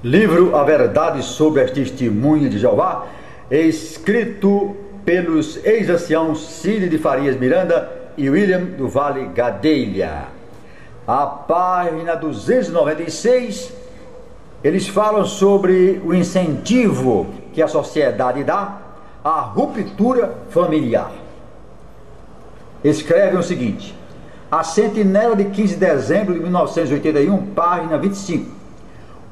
Livro A Verdade sobre as Testemunhas de Jeová, escrito pelos ex-anciãos Cide de Farias Miranda e William do Vale Gadelha. A página 296, eles falam sobre o incentivo que a sociedade dá à ruptura familiar. Escrevem o seguinte: a Sentinela de 15 de dezembro de 1981, página 25.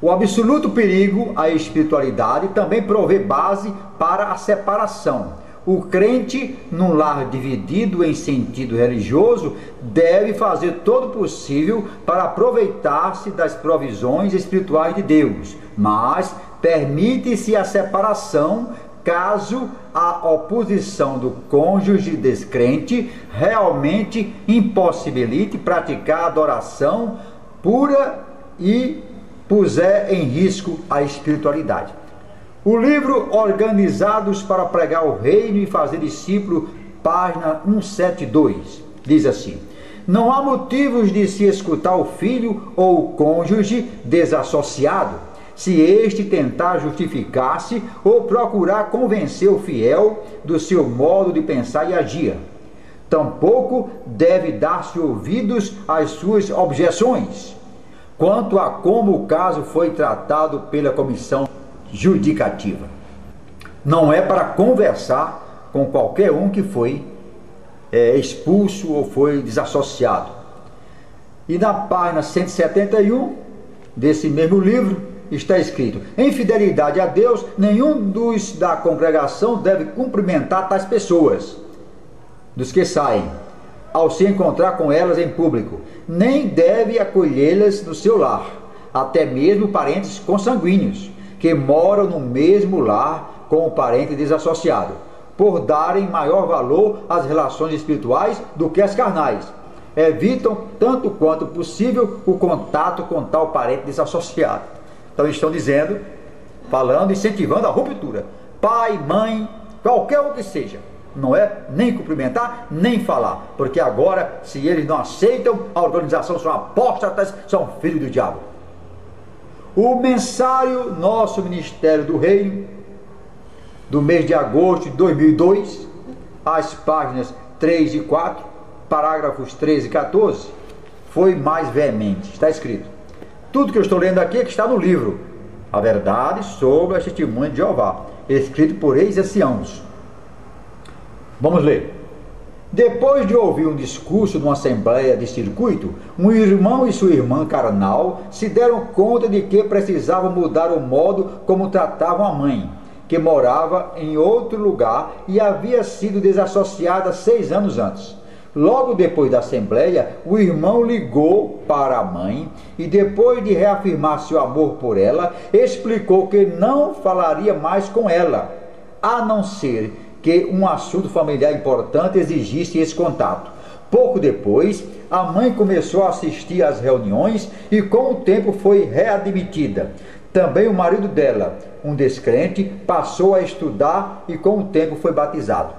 O absoluto perigo à espiritualidade também provê base para a separação. O crente, num lar dividido em sentido religioso, deve fazer todo o possível para aproveitar-se das provisões espirituais de Deus, mas permite-se a separação caso a oposição do cônjuge descrente realmente impossibilite praticar a adoração pura e puser em risco a espiritualidade. O livro Organizados para Pregar o Reino e Fazer Discípulo, página 172, diz assim: não há motivos de se escutar o filho ou o cônjuge desassociado, se este tentar justificar-se ou procurar convencer o fiel do seu modo de pensar e agir. Tampouco deve dar-se ouvidos às suas objeções quanto a como o caso foi tratado pela comissão judicativa. Não é para conversar com qualquer um que foi expulso ou foi desassociado. E na página 171 desse mesmo livro está escrito: em fidelidade a Deus, nenhum dos da congregação deve cumprimentar tais pessoas, dos que saem, ao se encontrar com elas em público, nem deve acolhê-las no seu lar, até mesmo parentes consanguíneos, que moram no mesmo lar com o parente desassociado, por darem maior valor às relações espirituais do que às carnais. Evitam, tanto quanto possível, o contato com tal parente desassociado. Então estão dizendo, falando, incentivando a ruptura. Pai, mãe, qualquer um que seja, não é nem cumprimentar, nem falar, porque agora, se eles não aceitam, a organização são apóstatas, são filhos do diabo. O mensário Nosso Ministério do Reino, do mês de agosto de 2002, as páginas 3 e 4, parágrafos 13 e 14, foi mais veemente. Está escrito: tudo que eu estou lendo aqui é que está no livro A Verdade sobre as Testemunhas de Jeová, escrito por ex-anciãos. Vamos ler. Depois de ouvir um discurso numa assembleia de circuito, um irmão e sua irmã carnal se deram conta de que precisavam mudar o modo como tratavam a mãe, que morava em outro lugar e havia sido desassociada 6 anos antes. Logo depois da assembleia, o irmão ligou para a mãe e, depois de reafirmar seu amor por ela, explicou que não falaria mais com ela, a não ser que um assunto familiar importante exigisse esse contato. Pouco depois, a mãe começou a assistir às reuniões e com o tempo foi readmitida. Também o marido dela, um descrente, passou a estudar e com o tempo foi batizado.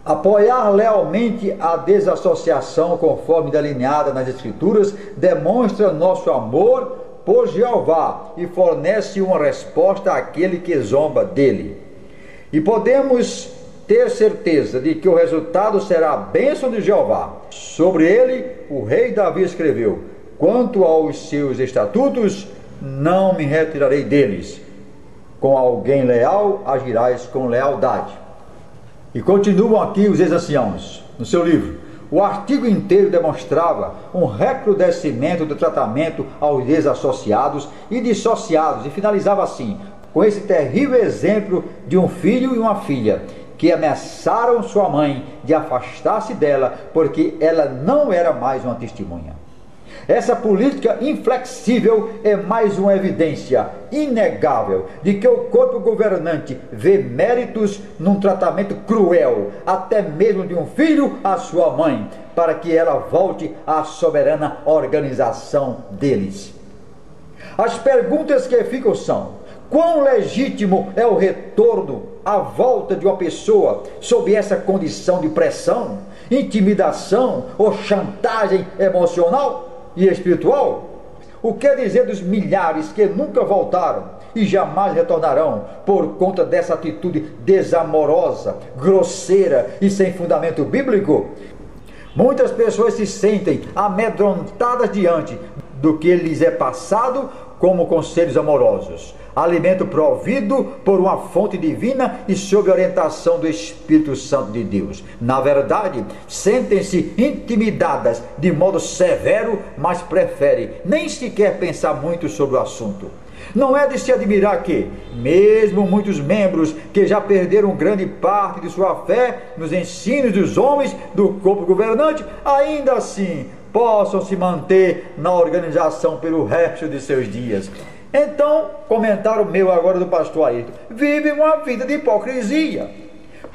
Apoiar lealmente a desassociação conforme delineada nas Escrituras demonstra nosso amor por Jeová e fornece uma resposta àquele que zomba dele. E podemos ter certeza de que o resultado será a bênção de Jeová. Sobre ele, o rei Davi escreveu: quanto aos seus estatutos, não me retirarei deles. Com alguém leal, agirás com lealdade. E continuam aqui os ex-anciãos, no seu livro. O artigo inteiro demonstrava um recrudescimento do tratamento aos desassociados e dissociados, e finalizava assim, com esse terrível exemplo de um filho e uma filha que ameaçaram sua mãe de afastar-se dela porque ela não era mais uma testemunha. Essa política inflexível é mais uma evidência inegável de que o corpo governante vê méritos num tratamento cruel, até mesmo de um filho à sua mãe, para que ela volte à soberana organização deles. As perguntas que ficam são: quão legítimo é o retorno à volta de uma pessoa sob essa condição de pressão, intimidação ou chantagem emocional e espiritual? O que dizer dos milhares que nunca voltaram e jamais retornarão por conta dessa atitude desamorosa, grosseira e sem fundamento bíblico? Muitas pessoas se sentem amedrontadas diante do que lhes é passado como conselhos amorosos, alimento provido por uma fonte divina e sob orientação do Espírito Santo de Deus. Na verdade, sentem-se intimidadas de modo severo, mas preferem nem sequer pensar muito sobre o assunto. Não é de se admirar que, mesmo muitos membros que já perderam grande parte de sua fé nos ensinos dos homens do corpo governante, ainda assim possam se manter na organização pelo resto de seus dias. Então, comentário meu agora do pastor Ayrton: vive uma vida de hipocrisia.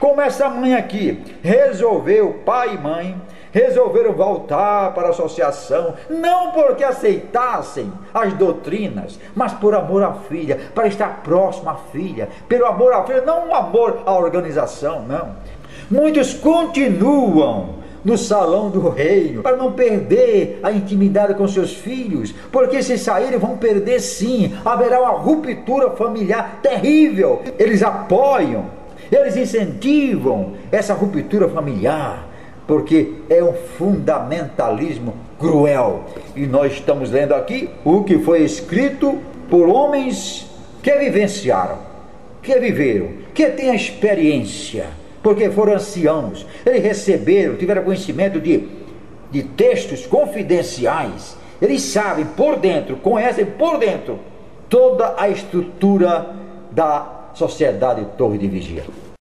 Como essa mãe aqui resolveu, pai e mãe, resolveram voltar para a associação, não porque aceitassem as doutrinas, mas por amor à filha, para estar próximo à filha, pelo amor à filha, não o amor à organização, não. Muitos continuam no salão do reino, para não perder a intimidade com seus filhos, porque se saírem vão perder sim, haverá uma ruptura familiar terrível. Eles apoiam, eles incentivam essa ruptura familiar, porque é um fundamentalismo cruel. E nós estamos lendo aqui o que foi escrito por homens que vivenciaram, que viveram, que têm a experiência, porque foram anciãos, eles receberam, tiveram conhecimento de textos confidenciais, eles sabem por dentro, conhecem por dentro toda a estrutura da sociedade Torre de Vigia.